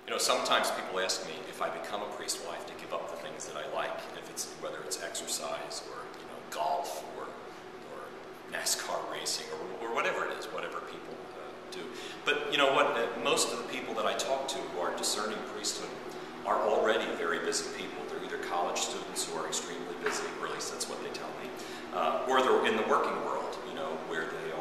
You know, sometimes people ask me if I become a priest, will I have to give up the things that I like, whether it's exercise or golf or NASCAR racing or whatever it is, whatever people do. But you know what? Most of the people that I talk to who are discerning priesthood are already very busy people. They're either college students who are extremely busy, or at least that's what they tell me, or they're in the working world, where they're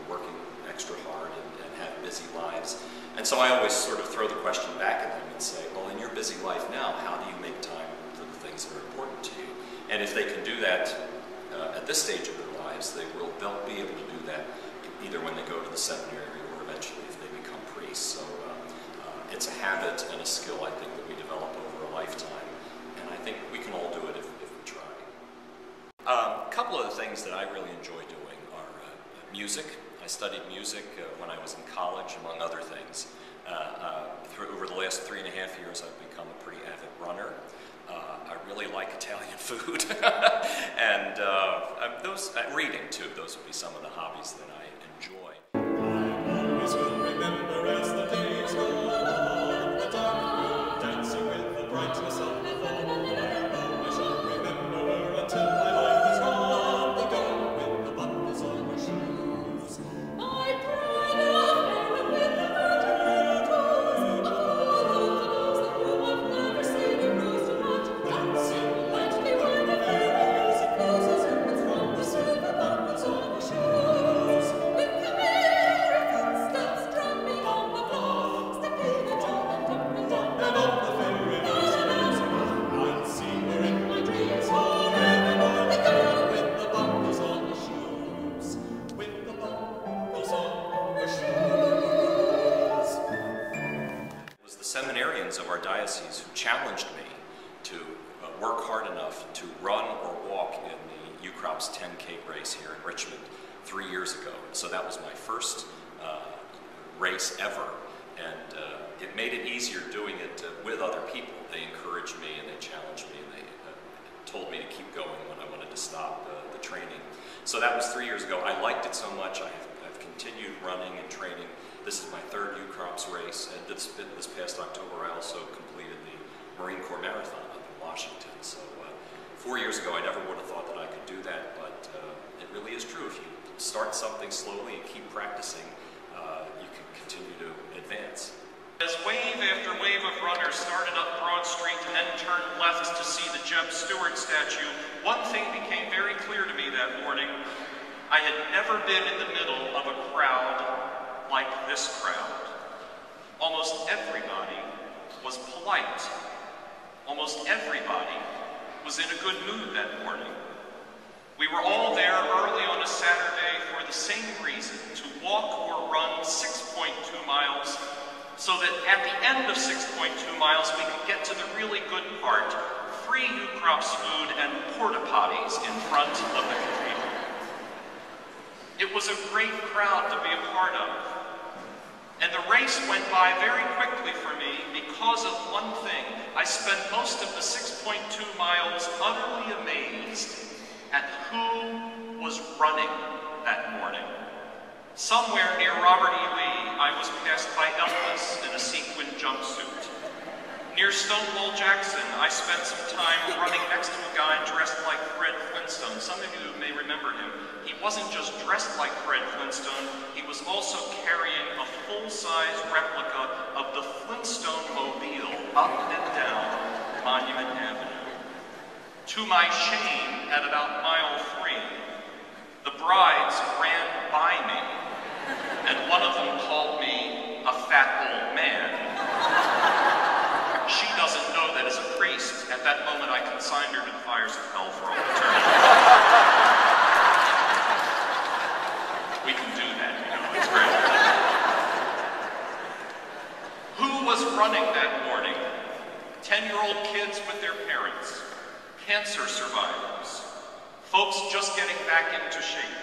working extra hard and have busy lives. And so I always sort of throw the question back at them and say, well, in your busy life now, how do you make time for the things that are important to you? And if they can do that at this stage of their lives, they'll be able to do that either when they go to the seminary or eventually if they become priests. So it's a habit and a skill, I think, that we develop over a lifetime. And I think we can all do it if we try. A couple of the things that I really enjoy doing are music. I studied music when I was in college, among other things. Over the last 3.5 years, I've become a pretty avid runner. I really like Italian food, and reading too. Those would be some of the hobbies that I enjoy. I always will remember as the days go on, the dark moon dancing with the brightness of the dawn. I shall remember until my life is gone, the girl with the buttons on her shoes. My pride of Aaron with the virgin toes, of the whom I've never seen a rose to much. Dancing lightly where the fairy music flows, and from the silver buttons on her shoes. With the merry footsteps drumming on the floor, stepping and jumping up and down, and on the fairy music, I'll see her in my dreams forevermore. The girl with the buckles on her shoes, with the buckles on her shoes. It was the seminarians of our diocese who challenged me to work hard enough to run or walk in the UCrop's 10K race here in Richmond 3 years ago. So that was my first race ever, and it made it easier doing it with other people. They encouraged me and they challenged me and they told me to keep going when I wanted to stop the training. So that was 3 years ago. I liked it so much I've continued running and training. This is my third UCrop's race, and this past October I also completed the Marine Corps Marathon up in Washington. So 4 years ago I never would have thought that I could do that, but it really is true. If you start something slowly and keep practicing, you can continue to advance. As wave after wave of runners started up Broad Street and then turned left to see the Jeb Stuart statue, one thing became very clear to me that morning. I had never been in the middle of a crowd like this crowd. Almost everybody was polite. Almost everybody was in a good mood that morning. We were all there early on a Saturday for the same reason, to walk or run 6.2 miles, so that at the end of 6.2 miles we could get to the really good part, free UCrop's food and porta potties in front of the cathedral. It was a great crowd to be a part of. And the race went by very quickly for me because of one thing. I spent most of the 6.2 miles utterly amazed at who was running that morning. Somewhere near Robert E. Lee, I was passed by Elvis in a sequin jumpsuit. Near Stonewall Jackson, I spent some time running next to a guy dressed like Fred Flintstone. Some of you may remember him. He wasn't just dressed like Fred Flintstone, he was also carrying a full-size replica of the Flintstone Mobile up and down Monument Avenue. To my shame, at about mile 3, the brides ran by me, and one of them called me a fat old man. She doesn't know that as a priest, at that moment I consigned her to the fires of hell for all eternity. We can do that, it's great. Who was running that morning? 10-year-old kids with their parents, cancer survivors, folks just getting back into shape,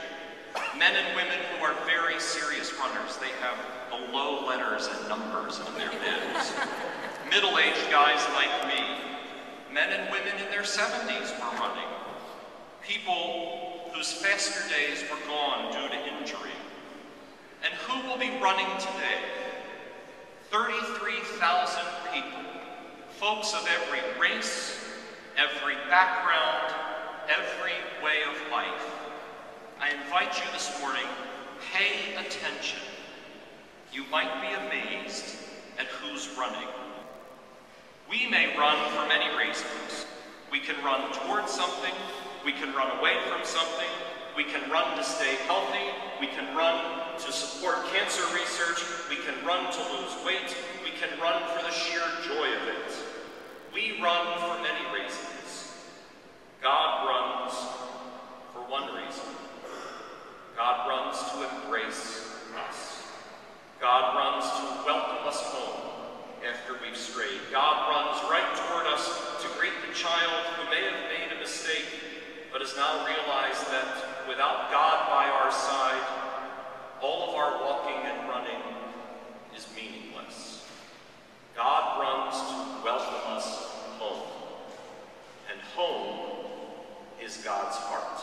men and women who are very serious runners. They have below letters and numbers on their bibs. Middle-aged guys like me, men and women in their 70s were running. People whose faster days were gone due to injury. And who will be running today? 33,000 people, folks of every race, every background, every way of life. I invite you this morning, pay attention. You might be amazed at who's running. We may run for many reasons. We can run towards something, we can run away from something, we can run to stay healthy, we can run to support cancer research, we can run to lose weight, we can run for the sheer joy of it. We run for many reasons. God runs for one reason. God runs to embrace us. God runs to welcome us home after we've strayed. God runs right toward us to greet the child who may have made a mistake, but has now realized that without God by our side, all of our walking and running is meaningless. God runs to welcome us home, and home is God's heart.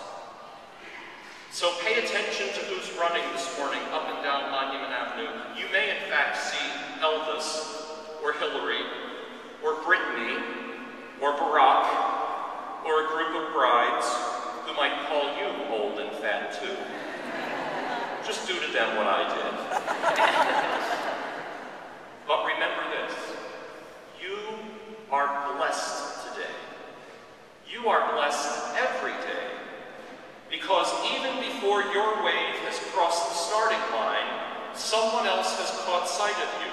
So pay attention to who's running this morning up and down Monument Avenue. You may in fact see Elvis, or Hillary, or Brittany, or Barack, or a group of brides who might call you old and fat too. Just do to them what I did. But remember this, you are blessed today. You are blessed every day, because even before your wave has crossed the starting line, someone else has caught sight of you.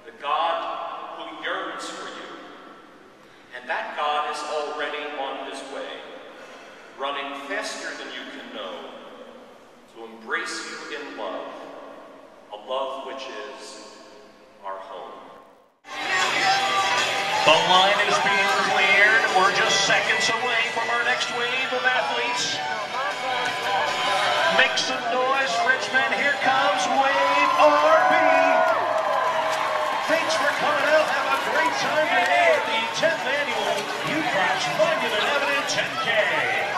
The God who yearns for you. And that God is already on his way, running faster than you can know, to embrace you in love, a love which is our home. The line is being cleared. We're just seconds away from our next wave of athletes. Make some noise, Richmond. Here comes Wave RB. Thanks for coming out. Have a great time today at the 10th Annual U-Cross Monument Avenue 10K.